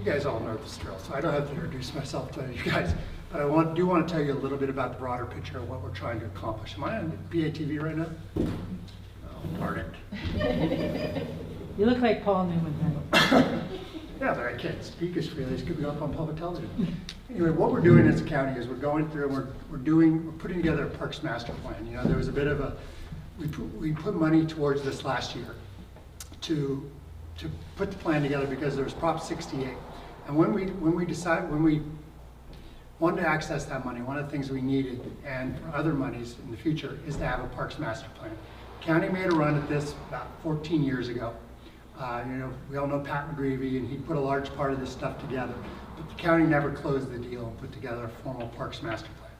you guys all know this drill, so I don't have to introduce myself to you guys. But I do want to tell you a little bit about the broader picture of what we're trying to accomplish. Am I on PATV right now? Oh, darn it. You look like Paul Newman then. Yeah, but I can't speak as freely as could be up on public television. Anyway, what we're doing as a county is we're going through and we're putting together a Parks Master Plan. You know, there was a bit of a, we put money towards this last year to put the plan together because there was Prop 68. And when we wanted to access that money, one of the things we needed, and for other monies in the future, is to have a Parks Master Plan. County made a run at this about 14 years ago. You know, we all know Pat McGreevy, and he put a large part of this stuff together. But the county never closed the deal and put together a formal Parks Master Plan.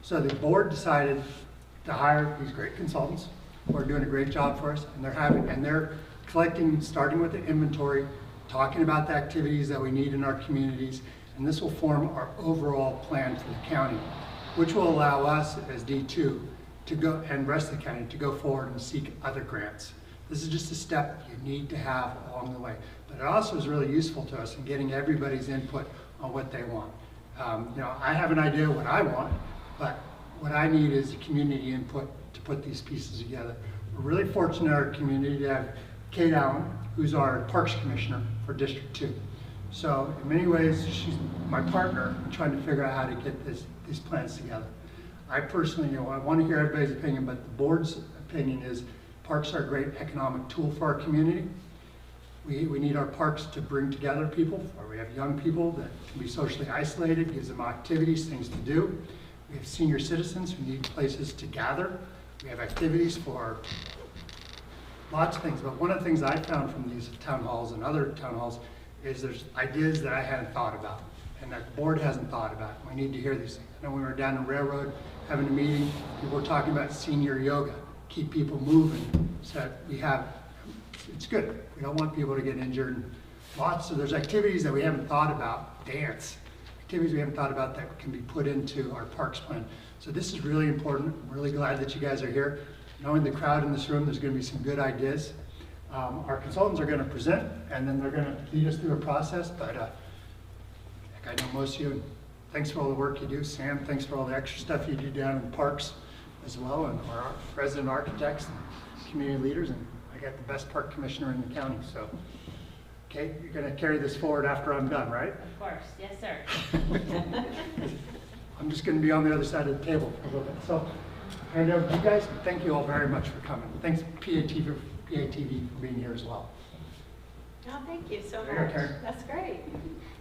So the board decided to hire these great consultants who are doing a great job for us, and they're collecting, starting with the inventory, talking about the activities that we need in our communities, and this will form our overall plan for the county, which will allow us as D2 to go, and the rest of the county, to go forward and seek other grants. This is just a step you need to have along the way. But it also is really useful to us in getting everybody's input on what they want. You know, I have an idea what I want, but what I need is community input to put these pieces together. We're really fortunate in our community to have Kate Allen, who's our Parks Commissioner for District 2. So in many ways, she's my partner in trying to figure out how to get these plans together. I personally, you know, I want to hear everybody's opinion, but the board's opinion is parks are a great economic tool for our community. We need our parks to bring together people. We have young people that can be socially isolated, gives them activities, things to do. We have senior citizens who need places to gather. We have activities for lots of things, but one of the things I found from these town halls and other town halls is there's ideas that I hadn't thought about and that the board hasn't thought about. We need to hear these things. I know when we were down the railroad having a meeting, people were talking about senior yoga, keep people moving, so that we have, it's good. We don't want people to get injured. So there's activities that we haven't thought about, dance, activities we haven't thought about that can be put into our parks plan. So this is really important. I'm really glad that you guys are here. Knowing the crowd in this room, there's going to be some good ideas. Our consultants are going to present, and then they're going to lead us through a process. But I know most of you, and thanks for all the work you do. Sam, thanks for all the extra stuff you do down in the parks as well, and our resident architects and community leaders. And I got the best park commissioner in the county. So, okay, you're going to carry this forward after I'm done, right? Of course, yes, sir. I'm just going to be on the other side of the table for a little bit. So. And you guys, thank you all very much for coming. Thanks PATV for being here as well. Oh, thank you so much. Okay. That's great.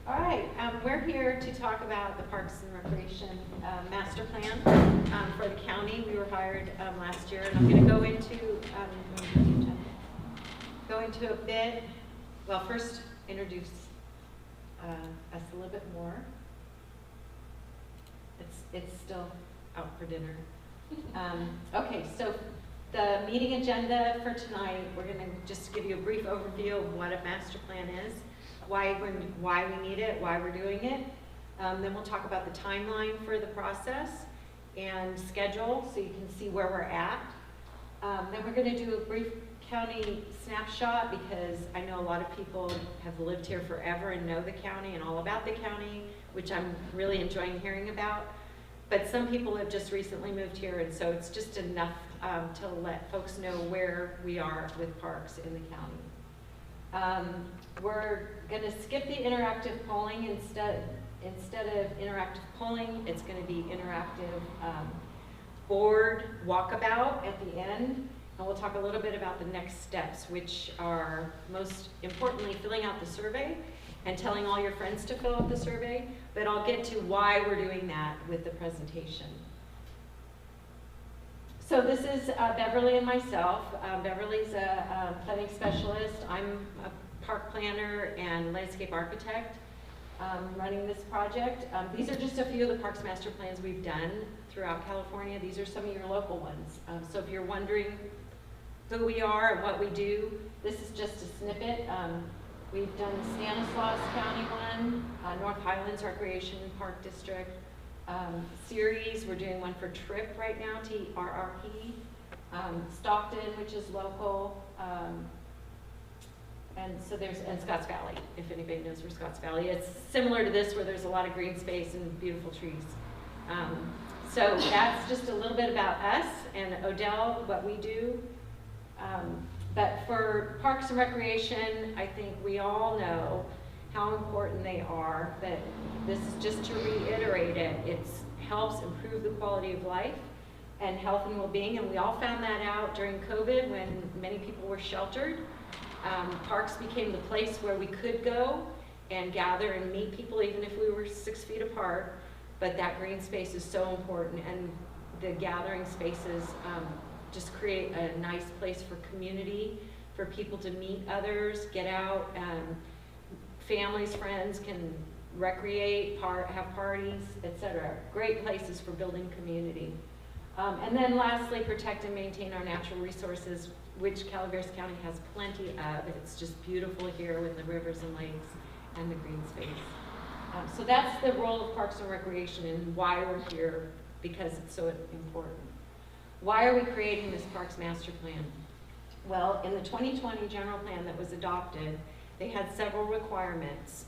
All right, we're here to talk about the Parks and Recreation Master Plan for the county. We were hired last year, and I'm going to go into a bit. Well, first introduce us a little bit more. It's still out for dinner. Okay, so the meeting agenda for tonight, we're going to just give you a brief overview of what a master plan is, why we need it, why we're doing it. Then we'll talk about the timeline for the process and schedule so you can see where we're at. Then we're going to do a brief county snapshot because I know a lot of people have lived here forever and know the county and all about the county, which I'm really enjoying hearing about. But some people have just recently moved here, and so it's just enough to let folks know where we are with parks in the county. We're going to skip the interactive polling. Instead of interactive polling, it's going to be interactive board walkabout at the end. And we'll talk a little bit about the next steps, which are most importantly filling out the survey and telling all your friends to fill out the survey, but I'll get to why we're doing that with the presentation. So this is Beverly and myself. Beverly's a planning specialist. I'm a park planner and landscape architect running this project. These are just a few of the Parks Master Plans we've done throughout California. These are some of your local ones. So if you're wondering who we are and what we do, this is just a snippet. We've done the Stanislaus County one, North Highlands Recreation Park District series. We're doing one for TRIP right now, TRRP. Stockton, which is local. And so and Scotts Valley, if anybody knows where Scotts Valley is. It's similar to this where there's a lot of green space and beautiful trees. So that's just a little bit about us and Odell, what we do. But for Parks and Recreation, I think we all know how important they are, but this is just to reiterate it. It helps improve the quality of life and health and well-being, and we all found that out during COVID when many people were sheltered. Parks became the place where we could go and gather and meet people even if we were 6 feet apart, but that green space is so important, and the gathering spaces just create a nice place for community, for people to meet others, get out, families, friends can recreate, have parties, etc. Great places for building community. And then lastly, protect and maintain our natural resources, which Calaveras County has plenty of. It's just beautiful here with the rivers and lakes and the green space. So that's the role of Parks and Recreation and why we're here, because it's so important. Why are we creating this Parks Master Plan? Well, in the 2020 general plan that was adopted, they had several requirements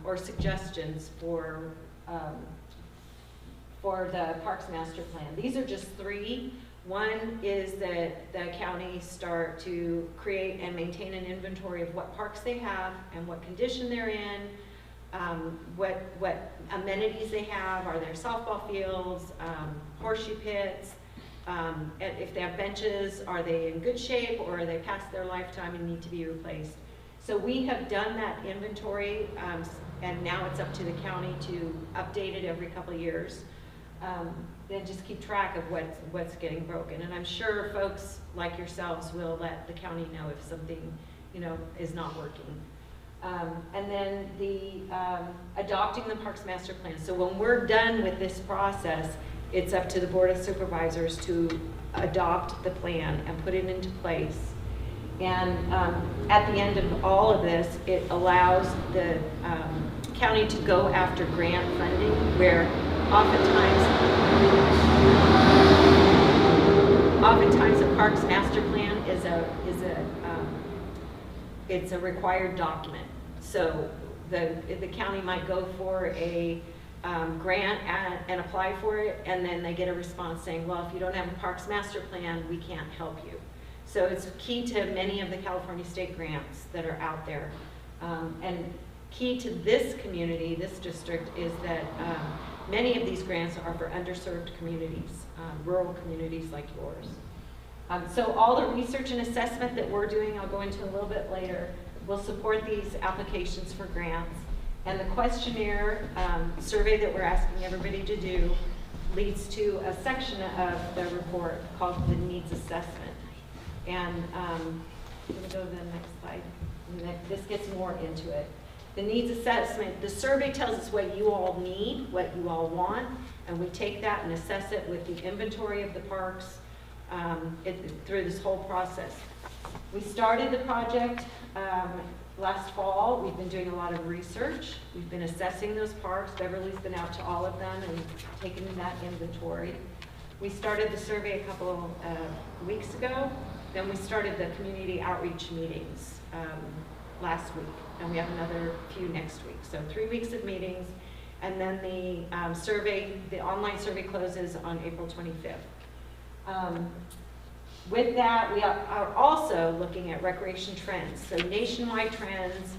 or suggestions for the Parks Master Plan. These are just 3. One is that the county start to create and maintain an inventory of what parks they have and what condition they're in, what amenities they have. Are there softball fields, horseshoe pits? If they have benches, are they in good shape, or are they past their lifetime and need to be replaced? So we have done that inventory, and now it's up to the county to update it every couple of years. Then just keep track of what's getting broken. And I'm sure folks like yourselves will let the county know if something, is not working. And then the adopting the Parks Master Plan. So when we're done with this process, it's up to the Board of Supervisors to adopt the plan and put it into place. And at the end of all of this, it allows the county to go after grant funding, where oftentimes a Parks Master Plan it's a required document. So the county might go for a grant and apply for it, and then they get a response saying, well, if you don't have a Parks Master Plan, we can't help you. So it's key to many of the California state grants that are out there. And key to this community, this district, is that many of these grants are for underserved communities, rural communities like yours. So all the research and assessment that we're doing, I'll go into a little bit later, will support these applications for grants. And the questionnaire survey that we're asking everybody to do leads to a section of the report called the needs assessment. And can we go to the next slide? This gets more into it. The needs assessment, the survey tells us what you all need, what you all want, and we take that and assess it with the inventory of the parks through this whole process. We started the project last fall. We've been doing a lot of research. We've been assessing those parks. Beverly's been out to all of them and taken that inventory. We started the survey a couple of weeks ago. Then we started the community outreach meetings last week, and we have another few next week. So 3 weeks of meetings, and then the online survey closes on April 25th. With that, we are also looking at recreation trends. So nationwide trends,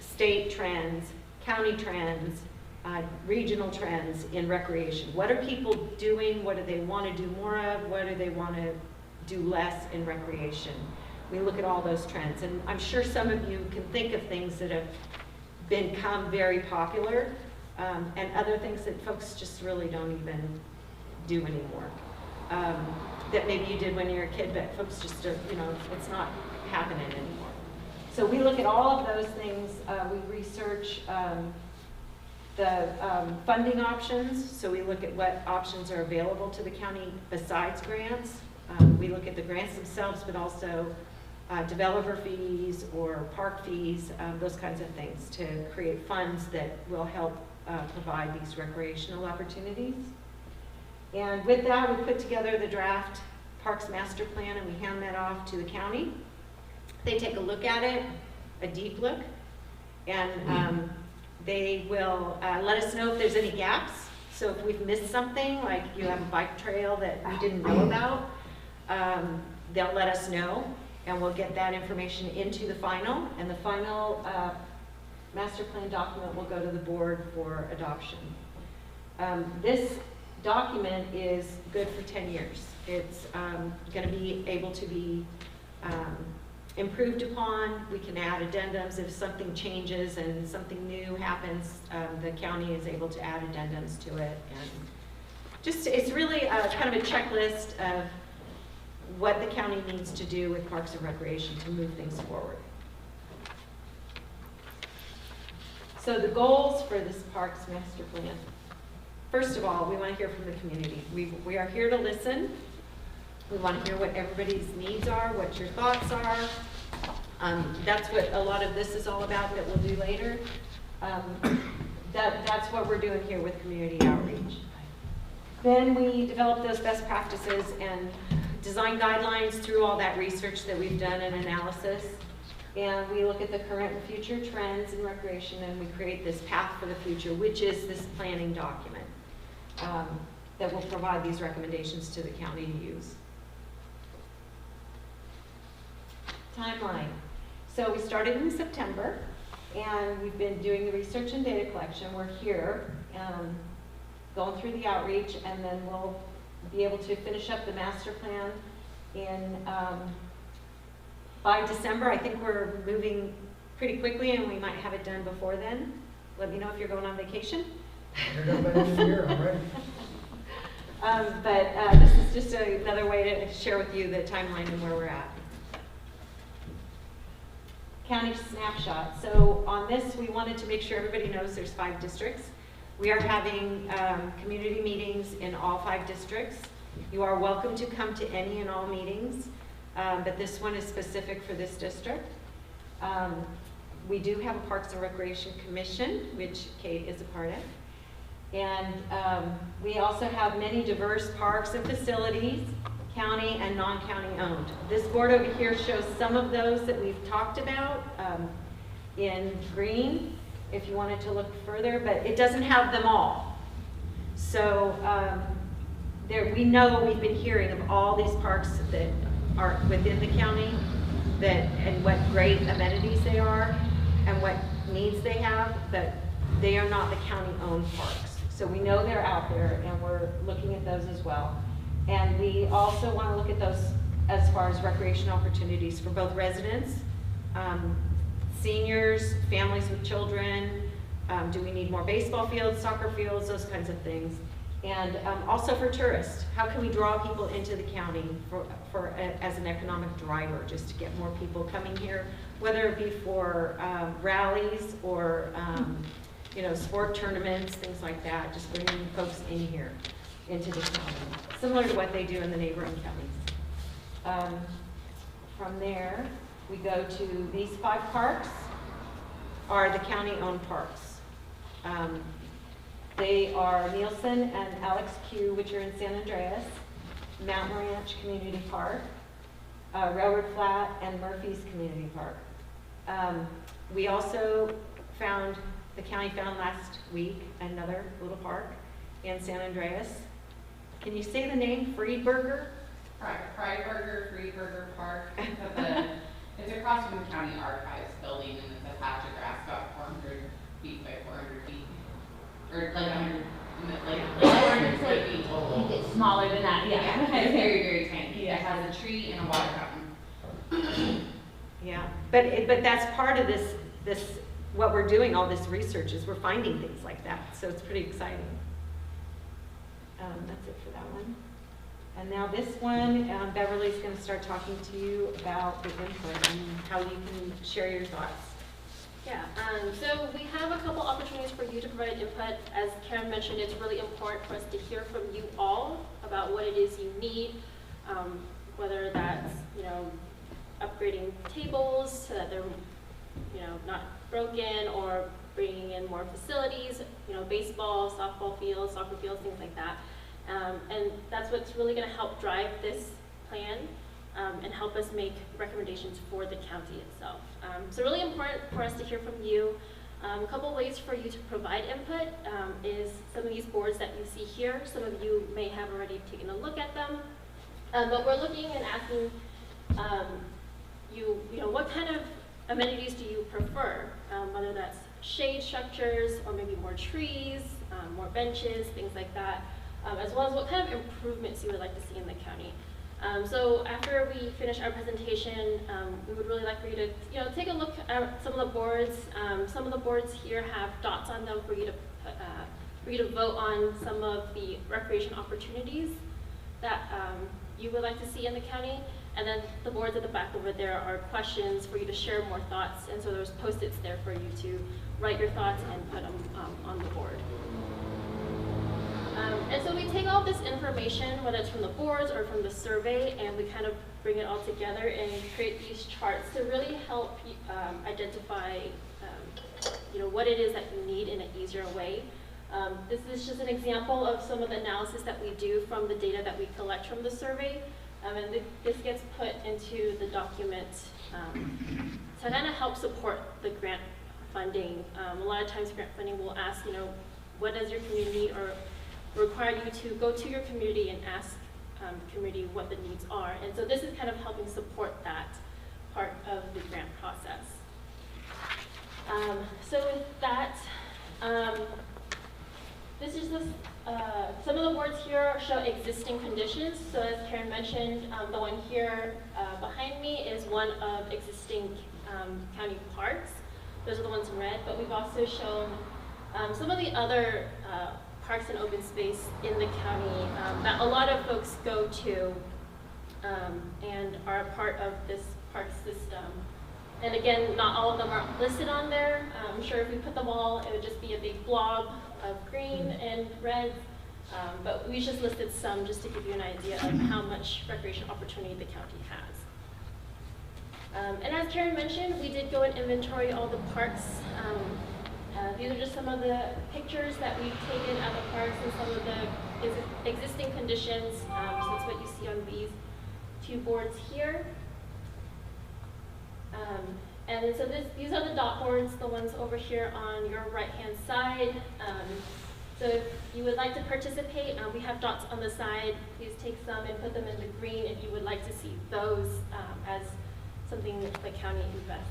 state trends, county trends, regional trends in recreation. What are people doing? What do they want to do more of? What do they want to do less in recreation? We look at all those trends. And I'm sure some of you can think of things that have become very popular and other things that folks just really don't even do anymore. That maybe you did when you were a kid, but folks just, it's not happening anymore. So we look at all of those things. We research the funding options. So we look at what options are available to the county besides grants. We look at the grants themselves, but also developer fees or park fees, those kinds of things to create funds that will help provide these recreational opportunities. And with that, we put together the draft Parks Master Plan, and we hand that off to the county. They take a look at it, a deep look, and they will let us know if there's any gaps. So if we've missed something, like you have a bike trail that we didn't know about, they'll let us know, and we'll get that information into the final, and the final master plan document will go to the board for adoption. This document is good for 10 years. It's going to be able to be improved upon. We can add addendums if something changes and something new happens. The county is able to add addendums to it, and just it's really kind of a checklist of what the county needs to do with Parks and Recreation to move things forward. So the goals for this Parks Master Plan. First of all, we want to hear from the community. We are here to listen. We want to hear what everybody's needs are, what your thoughts are. That's what a lot of this is all about that we'll do later. That's what we're doing here with community outreach. Then we develop those best practices and design guidelines through all that research that we've done and analysis. And we look at the current and future trends in recreation, and we create this path for the future, which is this planning document that will provide these recommendations to the county to use. Timeline. So we started in September, and we've been doing the research and data collection. We're here going through the outreach, and then we'll be able to finish up the master plan in by December. I think we're moving pretty quickly, and we might have it done before then. Let me know if you're going on vacation. You're going to year, I'm ready. But this is just another way to share with you the timeline and where we're at. County snapshot. So on this, we wanted to make sure everybody knows there's 5 districts. We are having community meetings in all 5 districts. You are welcome to come to any and all meetings, but this one is specific for this district. We do have a Parks and Recreation Commission, which Kate is a part of. And we also have many diverse parks and facilities, county and non-county owned. This board over here shows some of those that we've talked about in green, if you wanted to look further, but it doesn't have them all. So we know we've been hearing of all these parks that are within the county and what great amenities they are and what needs they have, but they are not the county-owned parks. So we know they're out there, and we're looking at those as well. And we also want to look at those as far as recreation opportunities for both residents, seniors, families with children. Do we need more baseball fields, soccer fields, those kinds of things. And also for tourists, how can we draw people into the county as an economic driver, just to get more people coming here, whether it be for rallies or sport tournaments, things like that, just bringing folks in here into the county, similar to what they do in the neighboring counties. From there, we go to these 5 parks are the county-owned parks. They are Nielsen and Alex Q, which are in San Andreas, Mountain Ranch Community Park, Railroad Flat, and Murphy's Community Park. We also the county found last week another little park in San Andreas. Can you say the name? Friedberger? Friedberger, Friedberger Park. It's across from the county archives building, and it's a patch of grass about 400 feet by 400 feet. Or like 100, like 400 feet total. It's smaller than that, yeah. It's very, very tiny. Yeah. It has a tree and a water fountain. Yeah, but that's part of this what we're doing, all this research, is we're finding things like that. So it's pretty exciting. That's it for that one. And now this one, Beverly's going to start talking to you about the input and how you can share your thoughts. Yeah, so we have a couple opportunities for you to provide input. As Karen mentioned, it's really important for us to hear from you all about what it is you need, whether that's, upgrading tables so that they're, not broken, or bringing in more facilities, baseball, softball fields, soccer fields, things like that. And that's what's really going to help drive this plan. and help us make recommendations for the county itself. So really important for us to hear from you. A couple ways for you to provide input is some of these boards that you see here. Some of you may have already taken a look at them, but we're looking and asking you know, what kind of amenities do you prefer, whether that's shade structures or maybe more trees, more benches, things like that, as well as what kind of improvements you would like to see in the county. So after we finish our presentation, we would really like for you to, you know, take a look at some of the boards. Some of the boards here have dots on them for you to vote on some of the recreation opportunities that you would like to see in the county. And then the boards at the back over there are questions for you to share more thoughts. And so there's Post-its there for you to write your thoughts and put them on the board. And so we take all this information, whether it's from the boards or from the survey, and we kind of bring it all together and create these charts to really help you, identify you know, what it is that you need in an easier way. This is just an example of some of the analysis that we do from the data that we collect from the survey. And this gets put into the document to kind of help support the grant funding. A lot of times grant funding will ask, you know, what does your community need, or require you to go to your community and ask the community what the needs are. And so this is kind of helping support that part of the grant process. So with that, this is some of the boards here show existing conditions. So as Karen mentioned, the one here behind me is one of existing county parks. Those are the ones in red, but we've also shown some of the other parks and open space in the county that a lot of folks go to and are a part of this park system. And again, not all of them are listed on there. I'm sure if we put them all, it would just be a big blob of green and red. But we just listed some just to give you an idea of how much recreation opportunity the county has. And as Karen mentioned, we did go and inventory all the parks. These are just some of the pictures that we've taken at the parks and some of the existing conditions. So that's what you see on these two boards here. And then so these are the dot boards, the ones over here on your right-hand side. So if you would like to participate, we have dots on the side. Please take some and put them in the green if you would like to see those as something that the county invests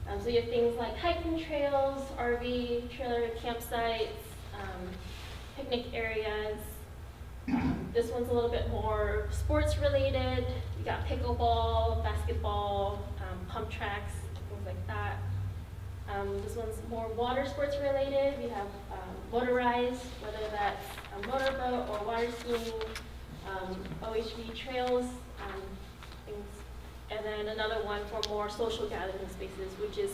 in. So you have things like hiking trails, RV, trailer campsites, picnic areas. This one's a little bit more sports related. You got pickleball, basketball, pump tracks, things like that. This one's more water sports related. We have motorized, whether that's a motorboat or water skiing, OHV trails, things. And then another one for more social gathering spaces, which is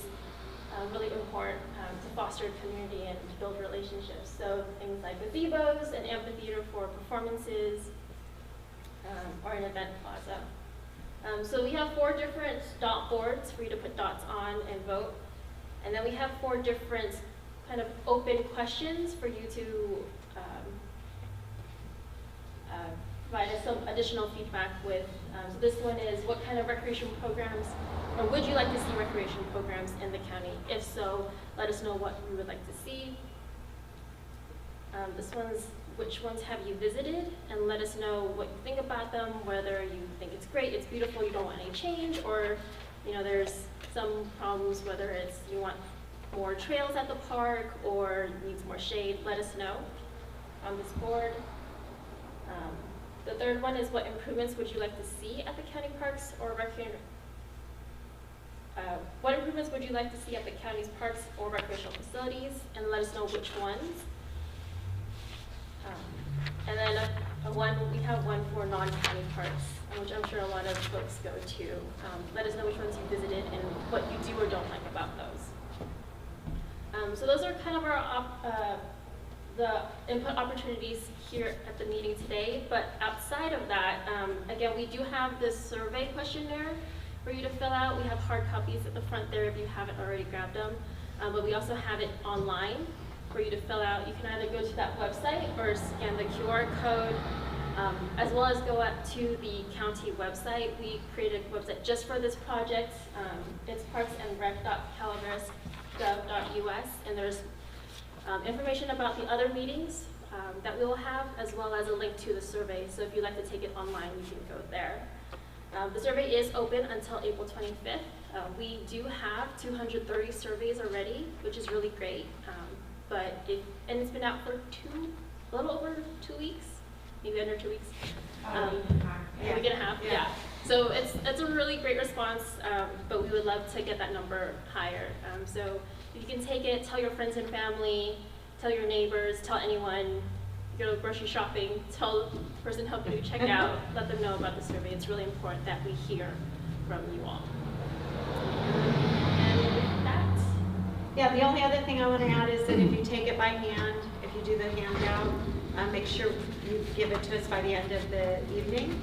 really important to foster community and to build relationships. So things like gazebos, an amphitheater for performances, or an event plaza. So we have 4 different dot boards for you to put dots on and vote. And then we have 4 different kind of open questions for you to provide us some additional feedback with. So this one is, what kind of recreation programs, or would you like to see recreation programs in the county? If so, let us know what you would like to see. This one's, which ones have you visited? And let us know what you think about them, whether you think it's great, it's beautiful, you don't want any change, or you know, there's some problems, whether it's you want more trails at the park or needs more shade. Let us know on this board. The third one is, what improvements would you like to see at the county parks or recreation? What improvements would you like to see at the county's parks or recreational facilities? And let us know which ones. And then we have one for non-county parks, which I'm sure a lot of folks go to. Let us know which ones you visited and what you do or don't like about those. So those are kind of our the input opportunities here at the meeting today. But outside of that, again, we do have this survey questionnaire for you to fill out. We have hard copies at the front there if you haven't already grabbed them. But we also have it online for you to fill out. You can either go to that website or scan the QR code As well as go up to the county website. We created a website just for this project. It's parksandrec.calaveras.gov.us, and there's information about the other meetings that we will have, as well as a link to the survey. So if you'd like to take it online, you can go there. The survey is open until April 25th. We do have 230 surveys already, which is really great. And it's been out for a little over 2 weeks, maybe under 2 weeks. A week and a half, yeah. So it's a really great response, but we would love to get that number higher. So if you can take it, tell your friends and family, tell your neighbors, tell anyone, go grocery shopping, tell the person helping you check out, let them know about the survey. It's really important that we hear from you all. And with that, Yeah, the only other thing I want to add is that if you take it by hand, if you do the handout, make sure you give it to us by the end of the evening.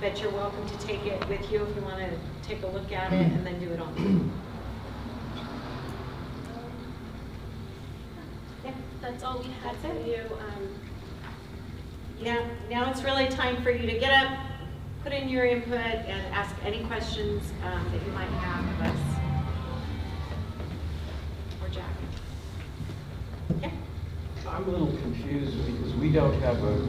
But you're welcome to take it with you if you want to take a look at it and then do it on. Yeah, that's all we had for you. now it's really time for you to get up, put in your input, and ask any questions that you might have of us. Or Jack. Yeah. I'm a little confused because we don't have a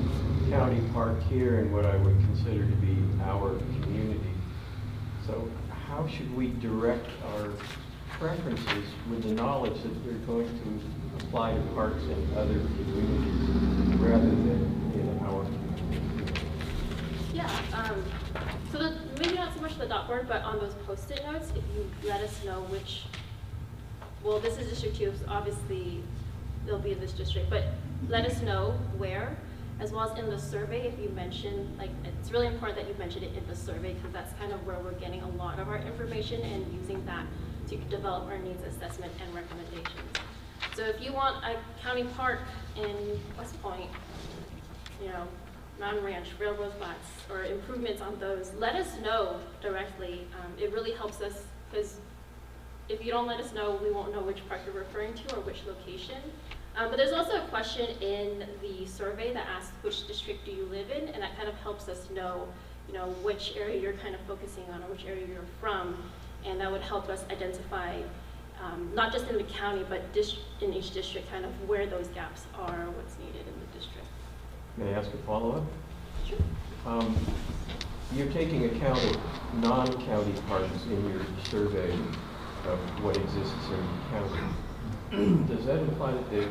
county park here in what I would consider to be our community. So how should we direct our preferences with the knowledge that we're going to apply to parks in other communities rather than in our community? Yeah, so maybe not so much the dot board, but on those Post-it notes, if you let us know which, well, this is District 2, so obviously they'll be in this district, but let us know where, as well as in the survey, if you mention, like, it's really important that you mention it in the survey, because that's kind of where we're getting a lot of our information and using that to develop our needs assessment and recommendations. So if you want a county park in West Point, Mountain Ranch, railroad flats, or improvements on those, let us know directly. It really helps us, because if you don't let us know, we won't know which park you're referring to or which location. But there's also a question in the survey that asks which district do you live in, and that kind of helps us know, which area you're kind of focusing on or which area you're from, and that would help us identify, not just in the county, but in each district, kind of where those gaps are, what's needed in the district. May I ask a follow-up? Sure. You're taking account of non-county parks in your survey of what exists in the county. Does that imply that the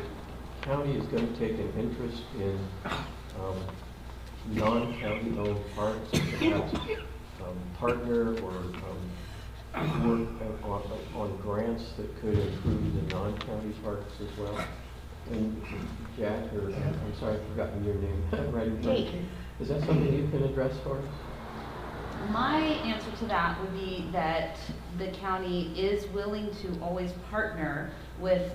county is going to take an interest in non-county owned parks, perhaps partner or work on grants that could improve the non-county parks as well? And Jack, I'm sorry, I've forgotten your name. Right in front of you. Is that something you can address for us? My answer to that would be that the county is willing to always partner with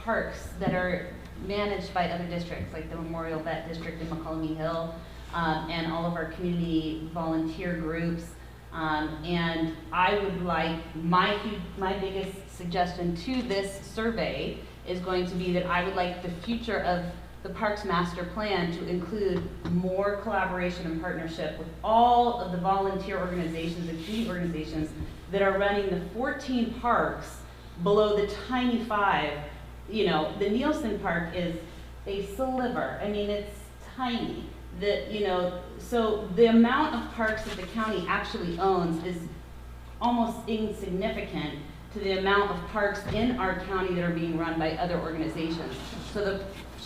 parks that are managed by other districts, like the Memorial Vet District in McCallum Hill, and all of our community volunteer groups. And I would like, my biggest suggestion to this survey is going to be that I would like the future of the Parks Master Plan to include more collaboration and partnership with all of the volunteer organizations and community organizations that are running the 14 parks below the tiny 5. The Nielsen Park is a sliver. I mean, it's tiny. So the amount of parks that the county actually owns is almost insignificant to the amount of parks in our county that are being run by other organizations. So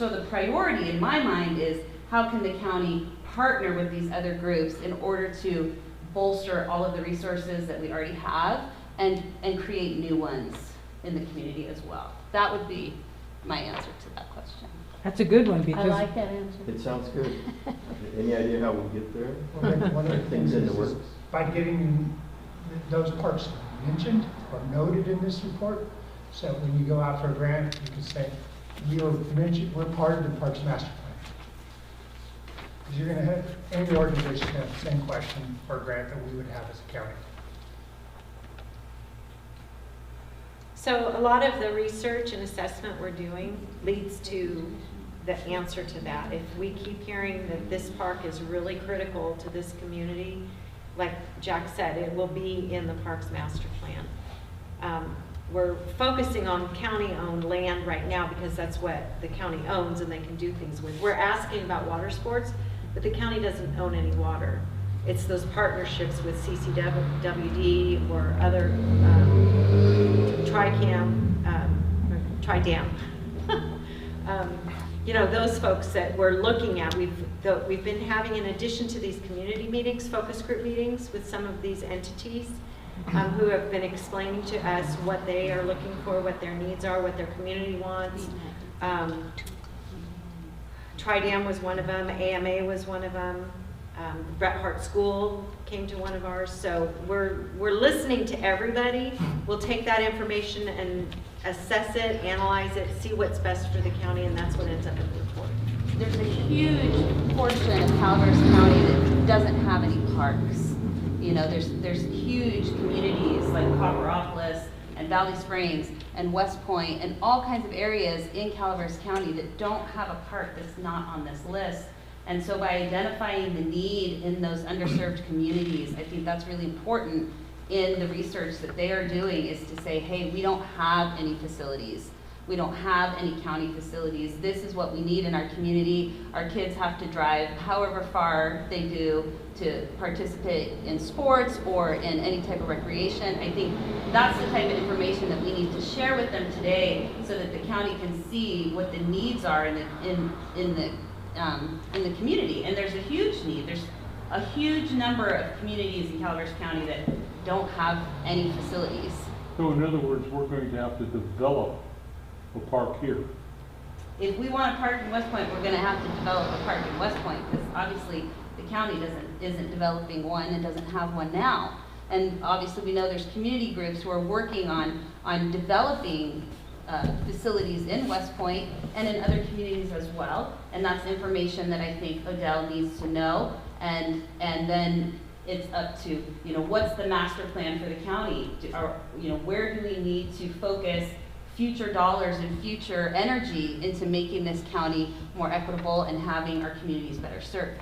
the priority in my mind is how can the county partner with these other groups in order to bolster all of the resources that we already have and create new ones in the community as well. That would be my answer to that question. That's a good one I because like that answer. It sounds good. Any idea how we'll get there? One of the things in is the works. by getting those parks mentioned or noted in this report, so when you go out for a grant, you can say, we're part of the Parks Master Plan. Because you're going to have, any organization have the same question for a grant that we would have as a county. So a lot of the research and assessment we're doing leads to the answer to that. If we keep hearing that this park is really critical to this community, like Jack said, it will be in the Parks Master Plan. We're focusing on county-owned land right now because that's what the county owns and they can do things with. We're asking about water sports, but the county doesn't own any water. It's those partnerships with CCWD or other Tri-Dam. You know, those folks that we're looking at, we've been having, in addition to these community meetings, focus group meetings with some of these entities who have been explaining to us what they are looking for, what their needs are, what their community wants. Tri-Dam was one of them, AMA was one of them. The Bret Hart School came to one of ours. So we're listening to everybody. We'll take that information and assess it, analyze it, see what's best for the county, and that's what ends up in the report. There's a huge portion of Calaveras County that doesn't have any parks. You know, there's huge communities like Copperopolis and Valley Springs and West Point and all kinds of areas in Calaveras County that don't have a park that's not on this list. And so by identifying the need in those underserved communities, I think that's really important in the research that they are doing, is to say, hey, we don't have any facilities. We don't have any county facilities. This is what we need in our community. Our kids have to drive however far they do to participate in sports or in any type of recreation. I think that's the type of information that we need to share with them today so that the county can see what the needs are in the community. And there's a huge need. There's a huge number of communities in Calaveras County that don't have any facilities. So in other words, we're going to have to develop a park here. If we want a park in West Point, we're going to have to develop a park in West Point, because obviously the county isn't developing one and doesn't have one now. And obviously we know there's community groups who are working on developing facilities in West Point and in other communities as well. And that's information that I think Odell needs to know. And then it's up to, you know, what's the master plan for the county? Where do we need to focus future dollars and future energy into making this county more equitable and having our communities better served?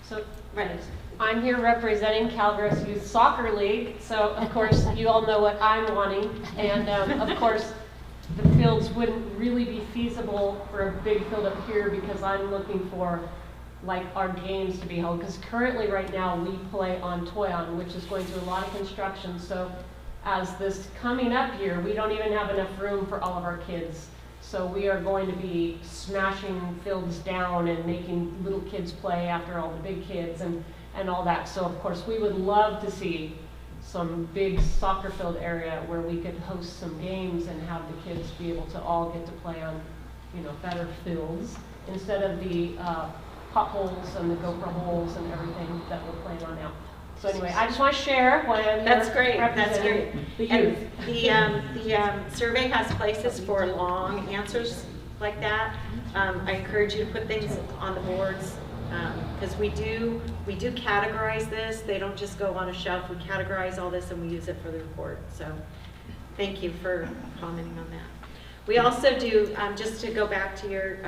So, right, I'm here representing Calaveras Youth Soccer League, so of course you all know what I'm wanting, and of course the fields wouldn't really be feasible for a big field up here because I'm looking for like our games to be held, because currently right now we play on Toyon, which is going through a lot of construction. So as this coming up year, we don't even have enough room for all of our kids. So we are going to be smashing fields down and making little kids play after all the big kids and all that. So of course we would love to see some big soccer field area where we could host some games and have the kids be able to all get to play on, you know, better fields instead of the potholes and the gopher holes and everything that we're playing on now. So anyway, I just want to share what I'm That's great. That's great. The youth. And the survey has places for long answers like that. I encourage you to put things on the boards because we do categorize this. They don't just go on a shelf. We categorize all this and we use it for the report. So thank you for commenting on that. We also do, just to go back to your,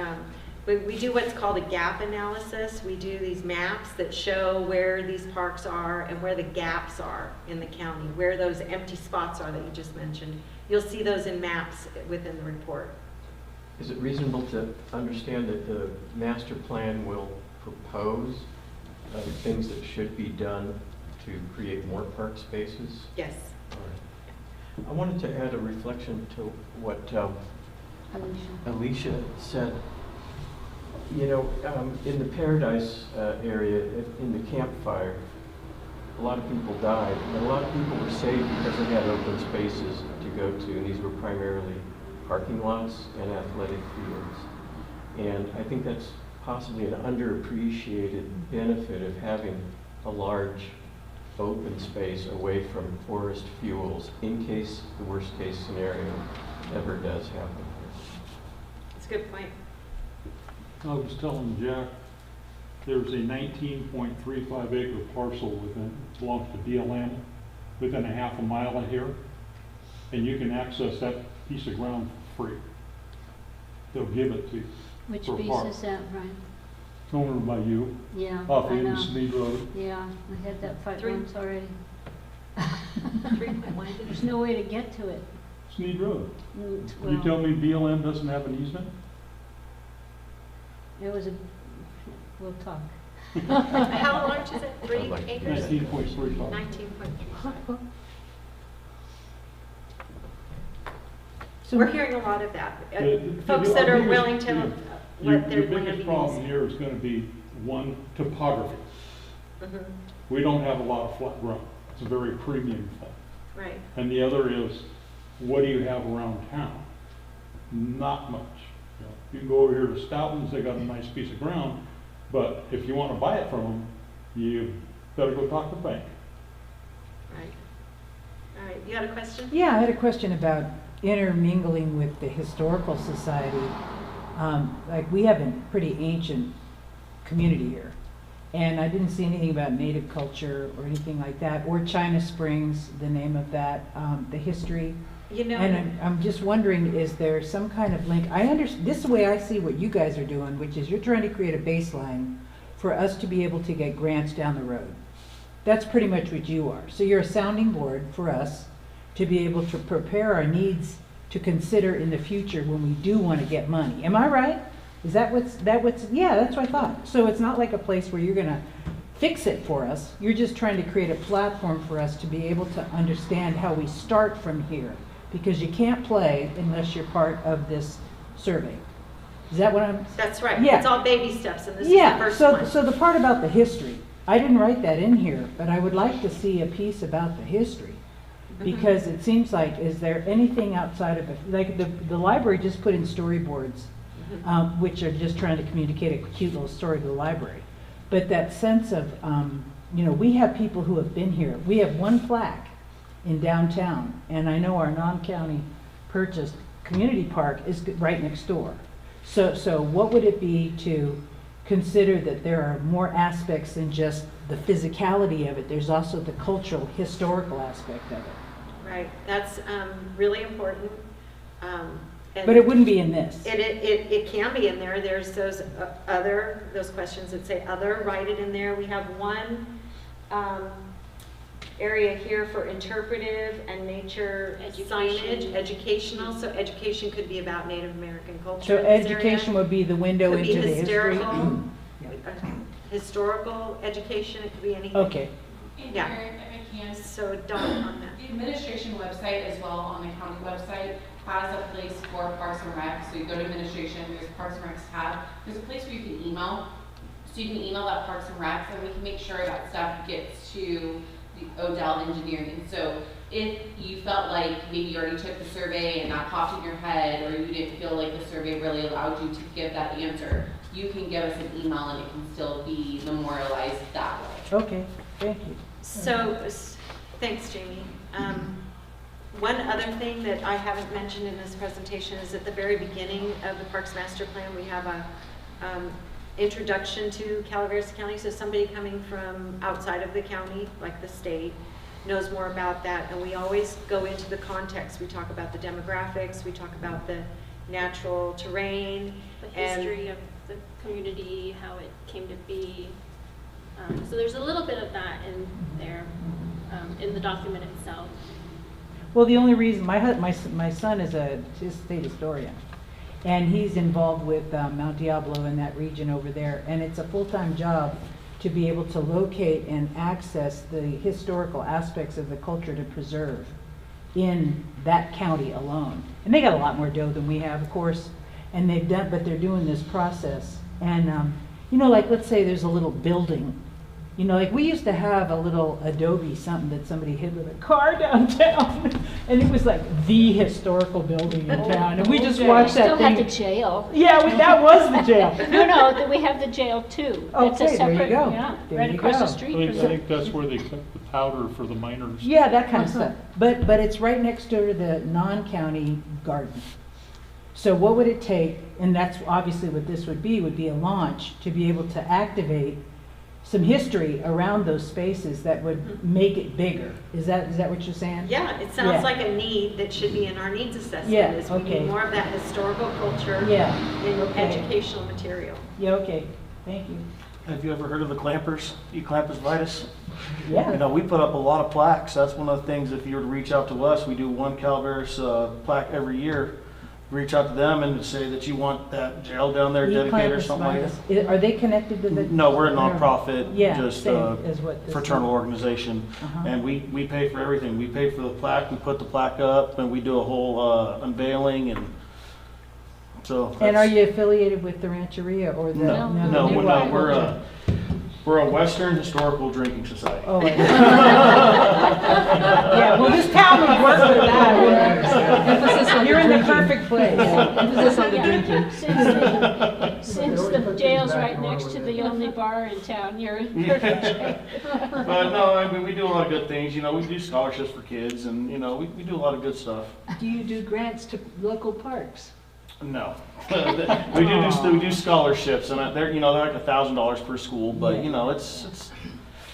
we do what's called a gap analysis. We do these maps that show where these parks are and where the gaps are in the county, where those empty spots are that you just mentioned. You'll see those in maps within the report. Is it reasonable to understand that the master plan will propose things that should be done to create more park spaces? Yes. All right. I wanted to add a reflection to what Alicia said. You know, in the Paradise area, in the campfire, a lot of people died, and a lot of people were saved because they had open spaces to go to, and these were primarily parking lots and athletic fields. And I think that's possibly an underappreciated benefit of having a large open space away from forest fuels in case the worst case scenario ever does happen. That's a good point. I was telling Jack, there's a 19.35 acre parcel belongs to BLM within a half a mile of here, and you can access that piece of ground for free. they'll give it to you. Which For piece park. is that, Brian? Over by you, Yeah, off I the know. Sneed Road. Yeah, I had that fight Three. once already. 3.1. There's no way to get to it. Sneed Road. Mm, You well, tell me BLM doesn't have an easement? It was a, we'll talk. How large is it? 3 acres? 19.35. 19.35. So We're hearing a lot of that. The- Folks the that are biggest- willing to Your let their land biggest be problem used. here is gonna be, one, topography. Mhm. We don't have a lot of flat ground. It's a very premium thing. Right. And the other is, what do you have around town? Not much. You know, you can go over here to Stoughton's, they got a nice piece of ground, but if you wanna buy it from them, you better go talk to the bank. Right. All right. You had a question? Yeah, I had a question about intermingling with the Historical Society. Like, we have a pretty ancient community here, and I didn't see anything about native culture or anything like that, or China Springs, the name of that, the history. You know, And I'm just wondering, is there some kind of link? This is the way I see what you guys are doing, which is you're trying to create a baseline for us to be able to get grants down the road. That's pretty much what you are. So you're a sounding board for us to be able to prepare our needs to consider in the future when we do want to get money. Am I right? Is that yeah, that's what I thought. So it's not like a place where you're gonna fix it for us. You're just trying to create a platform for us to be able to understand how we start from here. Because you can't play unless you're part of this survey. Is that what I'm? that's right. Yeah. It's all baby steps, and this is the Yeah, first so, one. so the part about the history, I didn't write that in here, but I would like to see a piece about the history. Because it seems like, is there anything outside of it, like the library just put in storyboards, which are just trying to communicate a cute little story to the library. But that sense of, we have people who have been here. We have one plaque in downtown, and I know our non-county purchased community park is right next door. So what would it be to consider that there are more aspects than just the physicality of it? There's also the cultural, historical aspect of it. Right. That's really important. And But it wouldn't be in this. It can be in there. There's those those questions that say other, write it in there. We have one area here for interpretive and nature signage, educational. So education could be about Native American culture. So in this area. education would be the window Could be into the history? hysterical, Yeah. Historical education, it could be anything. Okay, And Yeah. Karen, if I can, So Dawn on that. the administration website as well on the county website has a place for Parks and Rec. So you go to administration, there's a Parks and Rec tab. There's a place where you can email. So you can email that Parks and Rec, and we can make sure that stuff gets to the Odell Engineering. So if you felt like maybe you already took the survey and that popped in your head, or you didn't feel like the survey really allowed you to give that answer, you can give us an email and it can still be memorialized that way. okay, thank you. So, thanks, Jamie. One other thing that I haven't mentioned in this presentation is at the very beginning of the Parks Master Plan, we have a introduction to Calaveras County. So somebody coming from outside of the county, like the state, knows more about that. And we always go into the context. We talk about the demographics, we talk about the natural terrain. The and- history of the community, how it came to be. So there's a little bit of that in there, in the document itself. Well, the only reason, my son is a state historian, and he's involved with Mount Diablo in that region over there, and it's a full-time job to be able to locate and access the historical aspects of the culture to preserve in that county alone. And they got a lot more dough than we have, of course, and but they're doing this process. And, like, let's say there's a little building. Like we used to have a little Adobe something that somebody hid with a car downtown, and it was like the historical building in town, and we just watched that Still had the thing. jail. Yeah, we was the jail. No, we have the jail too. That's a Okay, there you separate- go. Yeah, There right you across the go. street I from think that's where they kept the powder for the miners. Yeah, that kind of stuff. But it's right next door to the non-county garden. So what would it take, and that's obviously what this would be a launch to be able to activate some history around those spaces that would make it bigger. Is that what you're saying? Yeah, it Yeah. sounds like a need that should be in our needs assessment. Yeah, Is we okay. need more of that historical culture Yeah, in okay. educational material. Yeah, okay, thank you. Have you ever heard of the clampers, E-clampers vitus? You Yeah, know, we put up a lot of plaques. That's one of the things, if you were to reach out to us, we do one Calaveras plaque every year. Reach out to them and say that you want that jail down there dedicated or something like that. Are they connected to the? No, we're a nonprofit, Yeah, just same as what this fraternal one. organization. Uh-huh. And we pay for everything. We pay for the plaque, we put the plaque up, and we do a whole unveiling, and so. And are that's- you affiliated with the Rancheria or the? No, No, no, the new no, one. we're a Western Historical Drinking Society. Oh, I- yeah, well, this town would work for that, wouldn't it? You're in the perfect place. Emphasis on the drinking. Since They always the put things jail's back right in order next to with the it. only bar in town, you're in perfect shape. But no, I mean, we do a lot of good things, you know, we do scholarships for kids, and, you know, we do a lot of good stuff. Do you do grants to local parks? No. We do scholarships, and they're, you know, they're like $1,000 per school, but, you know, it's,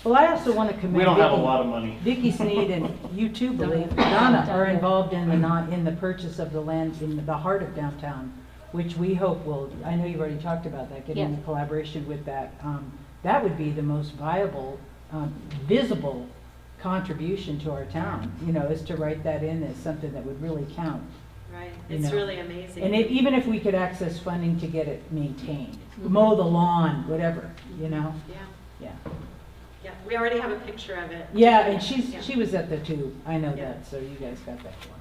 Well, I also want to commend. we don't have a Vicky. lot of money. Vicky Sneed and you too, believe, Donna, are involved in the purchase of the land in the heart of downtown, which we hope will, I know you've already talked about that, getting Yeah. the collaboration with that. That would be the most viable, visible contribution to our town, you know, is to write that in as something that would really count. Right, You it's know. really amazing. And even if we could access funding to get it maintained, mow the lawn, whatever, you know? Yeah, Yeah. yeah, we already have a picture of it. Yeah, and Yeah. she was at the too, I know Yeah. that, so you guys got that one.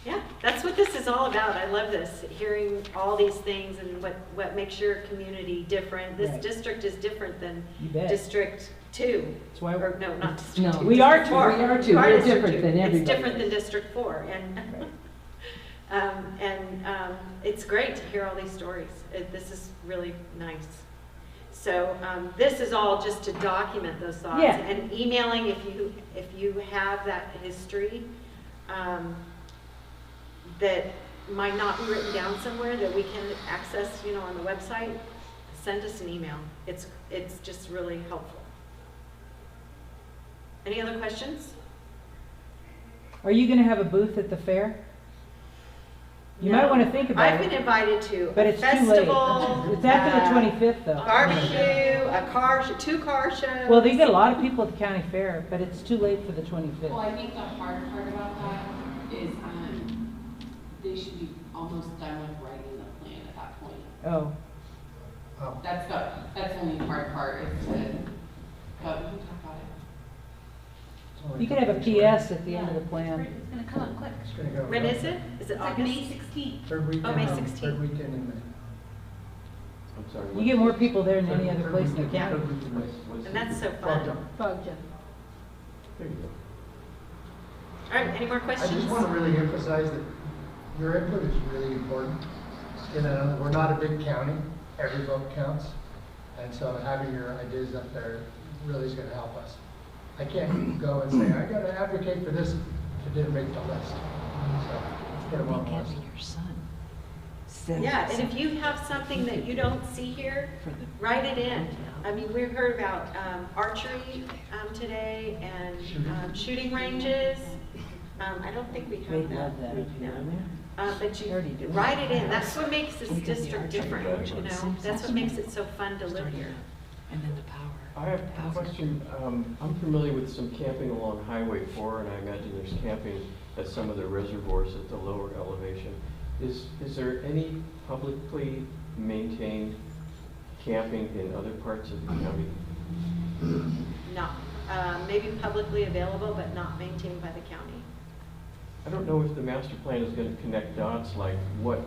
Yeah, that's what this is all about. I love this, hearing all these things and what makes your community different. This Right. district is different than You bet. District 2. That's why Or, no, not District 2. We are District two. 4. We are two. You We're District different 2. than everybody. It's different than District 4, Right. and it's great to hear all these stories. This is really nice. So this is all just to document those thoughts. Yeah. And emailing, if you have that history that might not be written down somewhere that we can access, you know, on the website, send us an email. It's just really helpful. Any other questions? Are you gonna have a booth at the fair? You might No. wanna think about I've it. been invited to But a it's too late. festival. It's after the 25th though. Barbecue, a car, 2 car shows. Well, they get a lot of people at the county fair, but it's too late for the Well, 25th. I think the hard part about that is, they should be almost done with writing the plan at that point. Oh, Oh, That's the only hard part is to, but we can talk about it. it's only you could have a couple weeks away. PS at the end of the plan. It's gonna come up quick. It's gonna go. When is it? Is it It's like August? May 16th. Third weekend. Oh, May Third 16th. weekend in May. I'm sorry. You get more people there than Third- any other third place in the weekend- county. third week in May. And that's so Frog fun. jump. Bug jump. There you go. All right, any more I questions? just want to really emphasize that your input is really important. You know, we're not a big county, every vote counts. And so having your ideas up there really is going to help us. I can't go and say, I got to advocate for this if it didn't make the list. So let's get them on the list. Yeah, and if you have something that you don't see here, write it in. I mean, we heard about archery today and shooting ranges. I don't think we They'd have that. love that if you No. were there. But you Already do. write it in. That's what makes this Because the district archery different, range you on know? That's what makes it so fun to live here. And then the power. I have a question. I'm familiar with some camping along Highway 4, and I imagine there's camping at some of the reservoirs at the lower elevation. Is there any publicly maintained camping in other parts of the county? Not, maybe publicly available, but not maintained by the county. I don't know if the master plan is going to connect dots, like what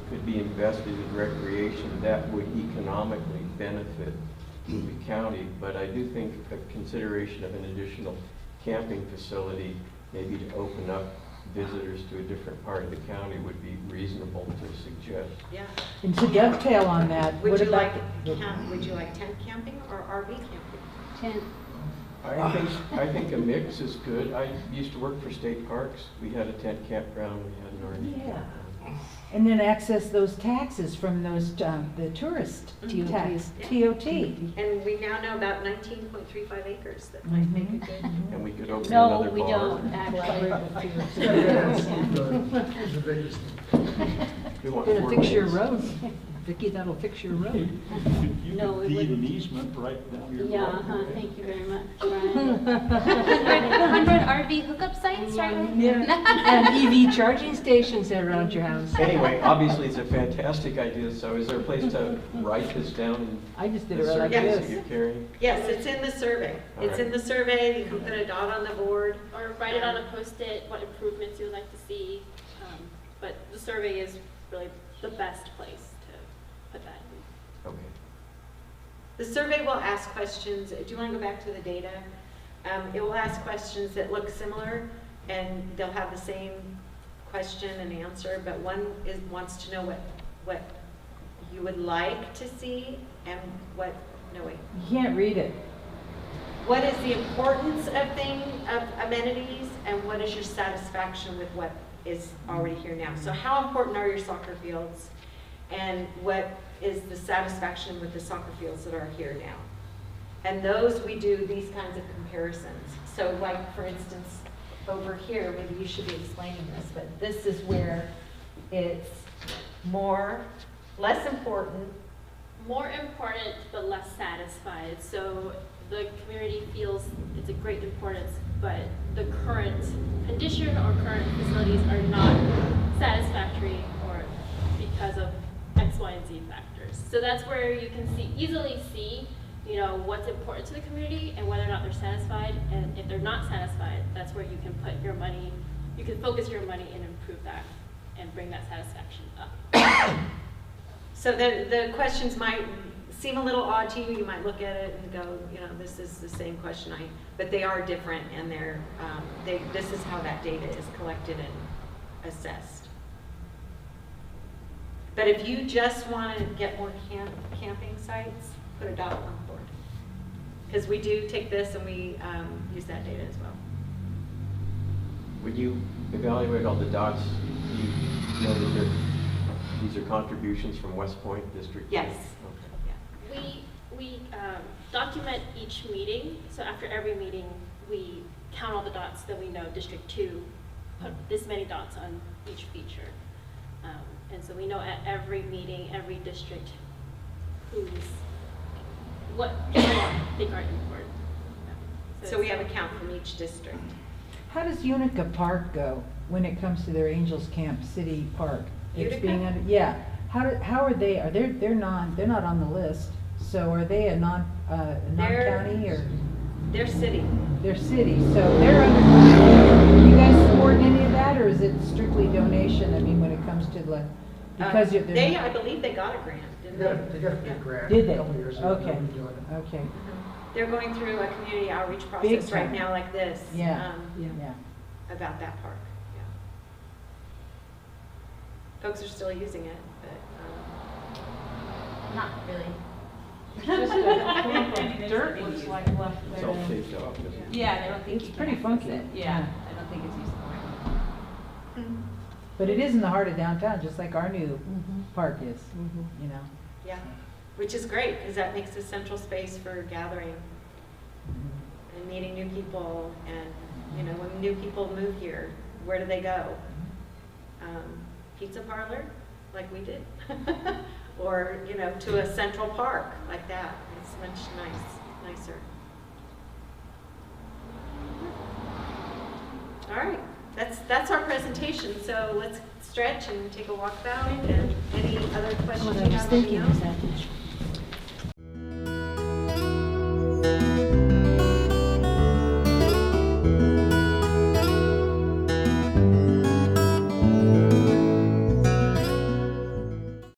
could be invested in recreation that would economically benefit the county, but I do think a consideration of an additional camping facility, maybe to open up visitors to a different part of the county, would be reasonable to suggest. Yeah. And to dovetail on that, Would what you about? like tent camping or RV camping? 10. I think a mix is good. I used to work for state parks. We had a tent campground, we had an RV Yeah. campground. And then access those taxes from those, the tourist tax, TOT. And we now know about 19.35 acres that might make a good. And we could open No, another we bar. don't actually. The biggest. We want Gonna four fix your lanes. road. Vicki, that'll fix your road. You No, could it deed an wouldn't. easement right down your Yeah, driveway. thank you very much, Brian. 100 RV hookup sites, right? And EV charging stations around your house. Anyway, obviously it's a fantastic idea, so is there a place to write this down in I just did the it right like surveys that this. you're carrying? Yes, it's in the survey. It's in the survey, you can put a dot on the board. Or write it on a Post-it, what improvements you would like to see. But the survey is really the best place to put that in. Okay. The survey will ask questions, do you want to go back to the data? It will ask questions that look similar, and they'll have the same question and answer, but one wants to know what you would like to see, and what, no wait. You can't read it. What is the importance of amenities, and what is your satisfaction with what is already here now? So how important are your soccer fields, and what is the satisfaction with the soccer fields that are here now? And those, we do these kinds of comparisons. So like, for instance, over here, maybe you should be explaining this, but this is where it's less important. More important, but less satisfied. So the community feels it's a great importance, but the current condition or current facilities are not satisfactory, or because of X, Y, and Z factors. So that's where you can easily see, what's important to the community and whether or not they're satisfied. And if they're not satisfied, that's where you can put your money, you can focus your money and improve that and bring that satisfaction up. So the questions might seem a little odd to you. You might look at it and go, this is the same question, but they are different, and this is how that data is collected and assessed. But if you just want to get more camping sites, put a dot on the board. Because we do take this and we use that data as well. When you evaluate all the dots, you know that these are contributions from West Point District? Yes. Okay. Yeah. We document each meeting, so after every meeting, we count all the dots that we know District 2 put this many dots on each feature. And so we know at every meeting, every district, what people think are important. So we have a count from each district. How does Unica Park go when it comes to their Angels Camp City Park? Utica? Yeah. How are they? They're not on the list. So are they a non-county or? They're city. They're city. So they're under. You guys support any of that, or is it strictly donation? I mean, when it comes to because they're. I believe they got a grant, didn't they? They got a big grant Did they? a couple years ago. Okay. They'll be doing it. Okay. They're going through a community outreach Big process right time. now, like this. Yeah. Yeah. About that park. Yeah. Folks are still using it, but. Not really. Just a clump of dirt looks like left It's there. all taped off, isn't it? Yeah, I don't think It's you pretty can access funky. it. Yeah, I don't think it's useful. But it is in the heart of downtown, just like our new park is, Yeah, which is great, because that makes a central space for gathering and meeting new people. And, when new people move here, where do they go? Pizza parlor, like we did. Or, to a central park like that. It's much nicer. All right, that's our presentation. So let's stretch and take a walk about it. And any other questions What you I was have, let me thinking know. is that